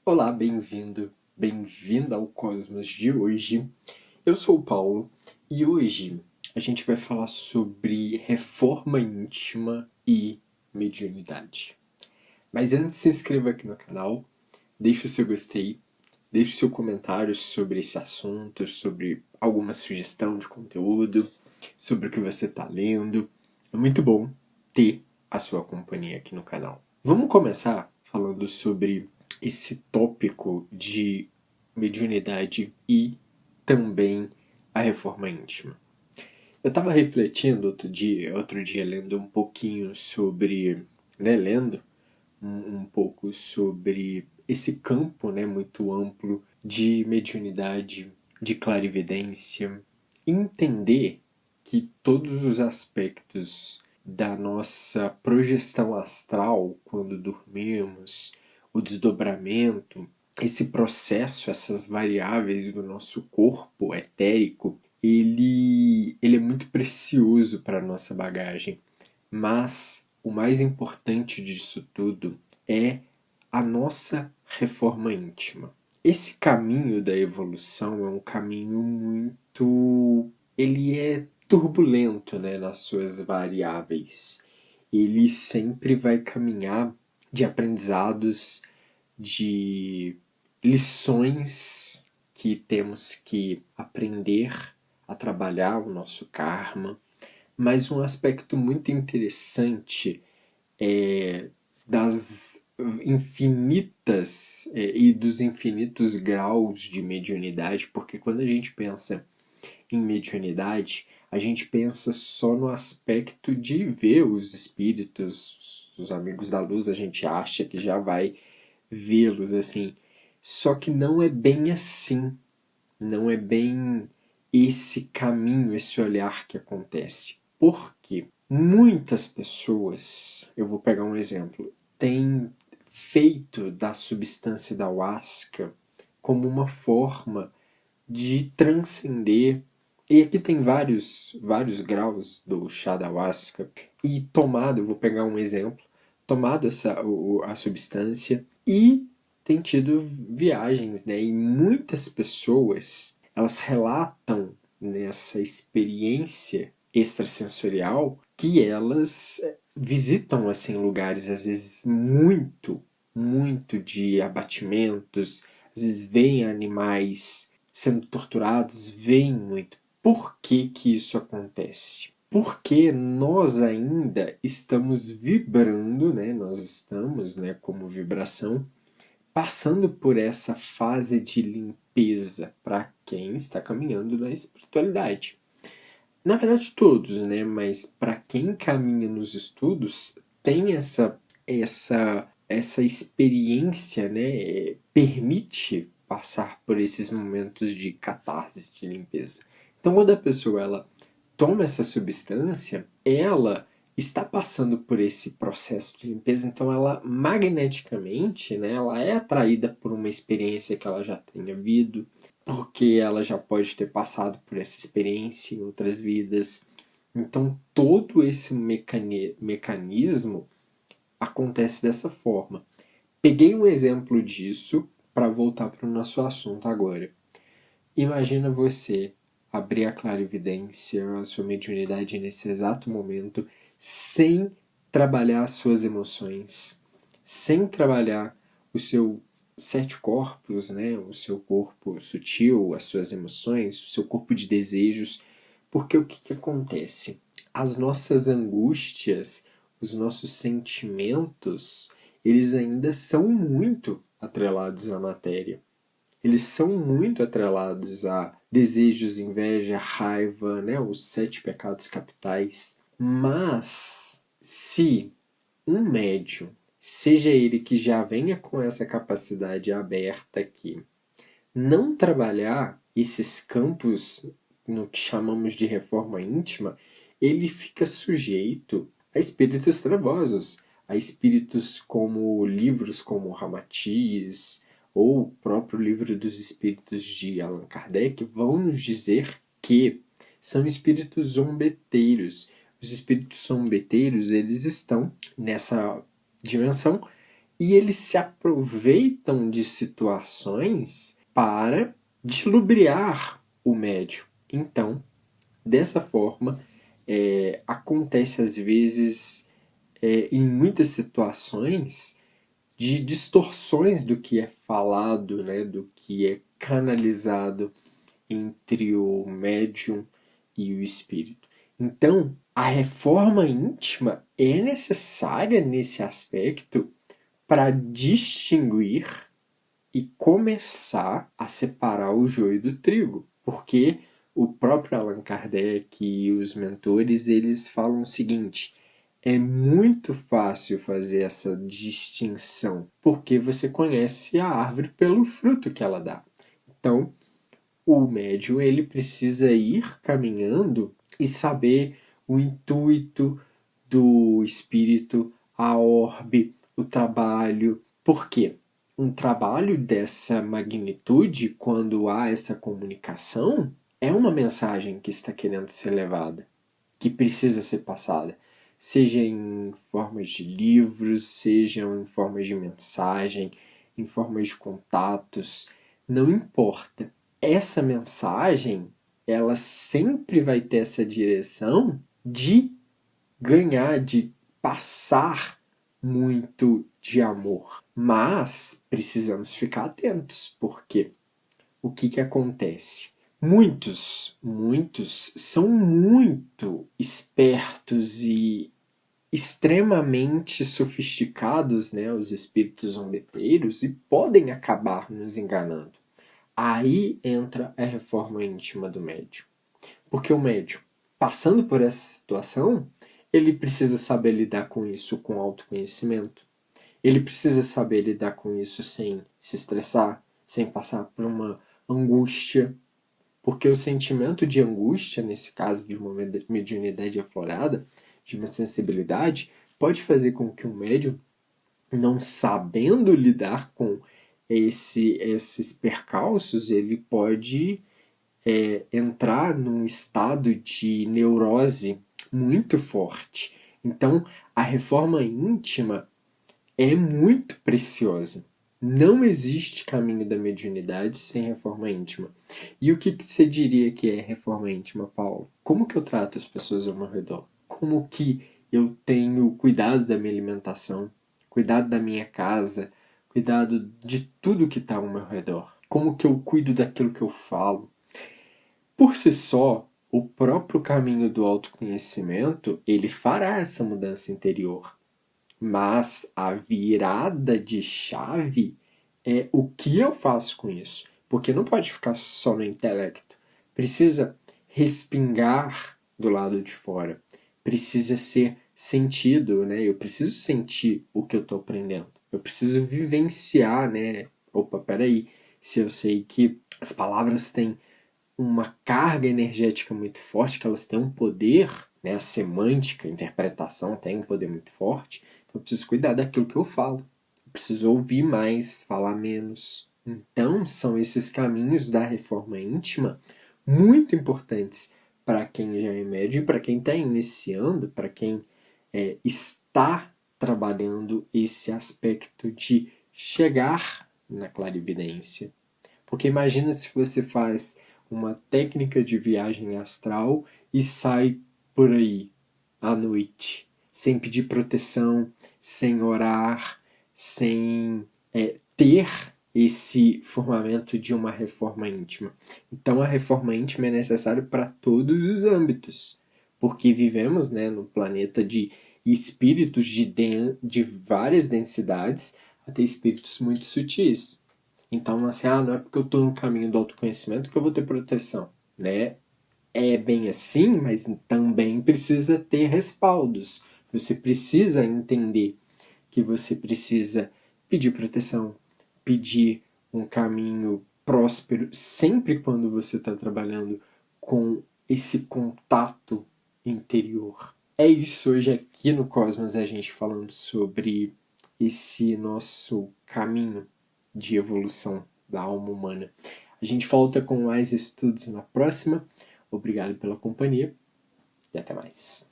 Olá, bem-vindo, bem-vinda ao Cosmos de hoje. Eu sou o Paulo e hoje a gente vai falar sobre reforma íntima e mediunidade. Mas antes, se inscreva aqui no canal, deixe o seu gostei, deixe o seu comentário sobre esse assunto, sobre alguma sugestão de conteúdo, sobre o que você está lendo. É muito bom ter a sua companhia aqui no canal. Vamos começar falando sobre esse tópico de mediunidade e também a reforma íntima. Eu estava refletindo outro dia lendo um pouquinho sobre, lendo um pouco sobre esse campo, muito amplo de mediunidade, de clarividência, entender que todos os aspectos da nossa projeção astral quando dormimos, o desdobramento, esse processo, essas variáveis do nosso corpo etérico, ele é muito precioso para a nossa bagagem. Mas o mais importante disso tudo é a nossa reforma íntima. Esse caminho da evolução é um caminho muito. Ele é turbulento, nas suas variáveis. Ele sempre vai caminhar de aprendizados, de lições que temos que aprender a trabalhar o nosso karma. Mas um aspecto muito interessante é das infinitas e dos infinitos graus de mediunidade, porque quando a gente pensa em mediunidade, a gente pensa só no aspecto de ver os espíritos, os amigos da luz, a gente acha que já vai vê-los assim. Só que não é bem assim, não é bem esse caminho, esse olhar que acontece. Por quê? Muitas pessoas, eu vou pegar um exemplo, têm feito da substância da ayahuasca como uma forma de transcender. E aqui tem vários graus do chá da ayahuasca. E tomado, eu vou pegar um exemplo, tomado a substância e tem tido viagens, E muitas pessoas, elas relatam nessa experiência extrasensorial que elas visitam assim lugares às vezes muito de abatimentos, às vezes veem animais sendo torturados, veem muito. Por que que isso acontece? Porque nós ainda estamos vibrando, Nós estamos, como vibração, passando por essa fase de limpeza para quem está caminhando na espiritualidade. Na verdade, todos, Mas para quem caminha nos estudos, tem essa experiência, permite passar por esses momentos de catarse, de limpeza. Então, quando a pessoa ela toma essa substância, ela está passando por esse processo de limpeza, então ela magneticamente, ela é atraída por uma experiência que ela já tenha vivido, porque ela já pode ter passado por essa experiência em outras vidas. Então todo esse mecanismo acontece dessa forma. Peguei um exemplo disso para voltar para o nosso assunto agora. Imagina você abrir a clarividência, a sua mediunidade nesse exato momento, sem trabalhar as suas emoções, sem trabalhar o seu sete corpos, O seu corpo sutil, as suas emoções, o seu corpo de desejos, porque o que acontece? As nossas angústias, os nossos sentimentos, eles ainda são muito atrelados à matéria. Eles são muito atrelados a desejos, inveja, raiva, os sete pecados capitais. Mas se um médium, seja ele que já venha com essa capacidade aberta aqui, não trabalhar esses campos no que chamamos de reforma íntima, ele fica sujeito a espíritos trevosos, a espíritos como livros como Ramatiz ou o próprio livro dos espíritos de Allan Kardec vão nos dizer que são espíritos zombeteiros. Os espíritos zombeteiros, eles estão nessa dimensão e eles se aproveitam de situações para dilubriar o médium. Então, dessa forma, acontece às vezes, em muitas situações, de distorções do que é falado, né, do que é canalizado entre o médium e o espírito. Então, a reforma íntima é necessária nesse aspecto para distinguir e começar a separar o joio do trigo, porque o próprio Allan Kardec e os mentores, eles falam o seguinte: é muito fácil fazer essa distinção, porque você conhece a árvore pelo fruto que ela dá. Então, o médium ele precisa ir caminhando e saber o intuito do espírito, a orbe, o trabalho. Por quê? Um trabalho dessa magnitude, quando há essa comunicação, é uma mensagem que está querendo ser levada, que precisa ser passada. Seja em formas de livros, seja em formas de mensagem, em formas de contatos, não importa. Essa mensagem, ela sempre vai ter essa direção de ganhar, de passar muito de amor. Mas precisamos ficar atentos, porque o que acontece? Muitos são muito espertos e extremamente sofisticados, né, os espíritos zombeteiros, e podem acabar nos enganando. Aí entra a reforma íntima do médium. Porque o médium, passando por essa situação, ele precisa saber lidar com isso com autoconhecimento. Ele precisa saber lidar com isso sem se estressar, sem passar por uma angústia. Porque o sentimento de angústia, nesse caso de uma mediunidade aflorada, de uma sensibilidade, pode fazer com que o médium, não sabendo lidar com esses percalços, ele pode entrar num estado de neurose muito forte. Então, a reforma íntima é muito preciosa. Não existe caminho da mediunidade sem reforma íntima. E o que você diria que é reforma íntima, Paulo? Como que eu trato as pessoas ao meu redor? Como que eu tenho cuidado da minha alimentação, cuidado da minha casa, cuidado de tudo que está ao meu redor? Como que eu cuido daquilo que eu falo? Por si só, o próprio caminho do autoconhecimento, ele fará essa mudança interior. Mas a virada de chave é o que eu faço com isso. Porque não pode ficar só no intelecto. Precisa respingar do lado de fora. Precisa ser sentido, né? Eu preciso sentir o que eu estou aprendendo. Eu preciso vivenciar, né? Opa, peraí. Se eu sei que as palavras têm uma carga energética muito forte, que elas têm um poder, né? A semântica, a interpretação tem um poder muito forte. Então eu preciso cuidar daquilo que eu falo. Eu preciso ouvir mais, falar menos. Então são esses caminhos da reforma íntima muito importantes para quem já é médio e para quem está iniciando, para quem está trabalhando esse aspecto de chegar na clarividência. Porque imagina se você faz uma técnica de viagem astral e sai por aí à noite, sem pedir proteção, sem orar, sem ter esse formamento de uma reforma íntima. Então a reforma íntima é necessária para todos os âmbitos, porque vivemos, né, no planeta de espíritos de várias densidades até espíritos muito sutis. Então, assim, não é porque eu estou no caminho do autoconhecimento que eu vou ter proteção, né? É bem assim, mas também precisa ter respaldos. Você precisa entender que você precisa pedir proteção, pedir um caminho próspero, sempre quando você está trabalhando com esse contato interior. É isso hoje aqui no Cosmos, a gente falando sobre esse nosso caminho de evolução da alma humana. A gente volta com mais estudos na próxima. Obrigado pela companhia e até mais.